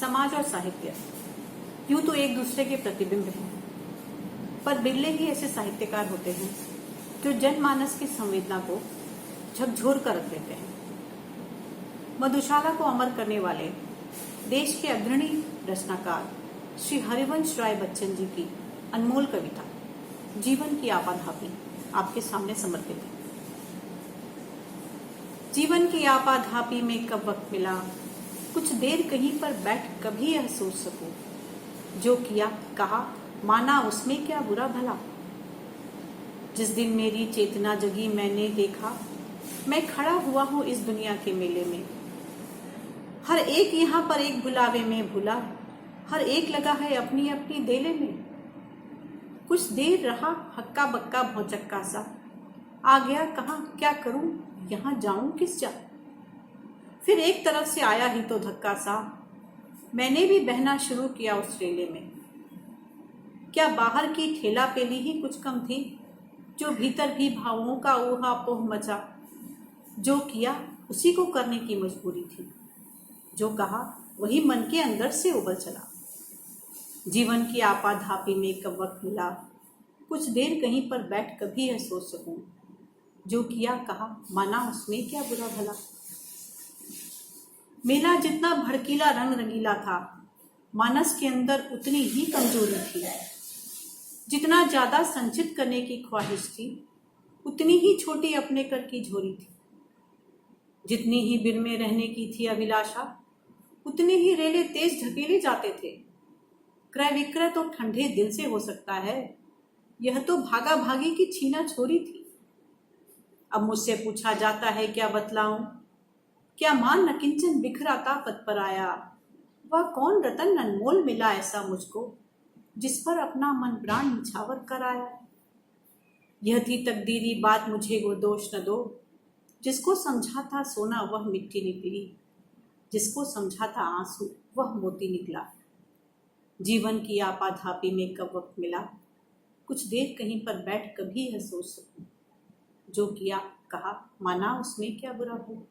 समाज और साहित्य यूं तो एक दूसरे के प्रतिबिंब हैं, पर बिरले ही ऐसे साहित्यकार होते हैं जो जनमानस की संवेदना को झकझोर कर रख देते हैं। मधुशाला को अमर करने वाले देश के अग्रणी रचनाकार श्री हरिवंश राय बच्चन जी की अनमोल कविता जीवन की आपाधापी आपके सामने समर्पित है। जीवन की आपाधापी में कब वक्त मिला, कुछ देर कहीं पर बैठ कभी यह सोच सकूं, जो किया कहा माना उसमें क्या बुरा भला। जिस दिन मेरी चेतना जगी मैंने देखा, मैं खड़ा हुआ हूं इस दुनिया के मेले में। हर एक यहाँ पर एक बुलावे में भूला, हर एक लगा है अपनी अपनी देले में। कुछ देर रहा हक्का बक्का भौचक्का सा, आ गया कहाँ क्या करूं यहाँ जाऊं किस जा। फिर एक तरफ से आया ही तो धक्का सा, मैंने भी बहना शुरू किया उस रेले में। क्या बाहर की ठेला पेली ही कुछ कम थी, जो भीतर भी भावों का ऊहापोह मचा। जो किया उसी को करने की मजबूरी थी, जो कहा वही मन के अंदर से उबल चला। जीवन की आपाधापी में कब वक्त मिला, कुछ देर कहीं पर बैठ कभी यह सोच सकूं, जो किया कहा माना उसमें क्या बुरा भला। मेला जितना भड़कीला रंग रंगीला था, मानस के अंदर उतनी ही कमजोरी थी। जितना ज्यादा संचित करने की ख्वाहिश थी, उतनी ही छोटी अपने कर की झोरी थी। जितनी ही बिन में रहने की थी अभिलाषा, उतने ही रेले तेज ढकेले जाते थे। क्रय विक्रय तो ठंडे दिल से हो सकता है, यह तो भागा भागी की छीना छोरी थी। अब मुझसे पूछा जाता है क्या बतलाऊं, क्या मान न किंचन बिखराता पद पर आया। वह कौन रतन अनमोल मिला ऐसा मुझको, जिस पर अपना मन प्राण निछावर कर आया। यह थी तकदीरी बात मुझे वो दोष न दो, जिसको समझा था सोना वह मिट्टी निकली, जिसको समझा था आंसू वह मोती निकला। जीवन की आपाधापी में कब वक्त मिला, कुछ देर कहीं पर बैठ कभी यह सोच सकूं, जो किया कहा माना उसमें क्या बुरा हो।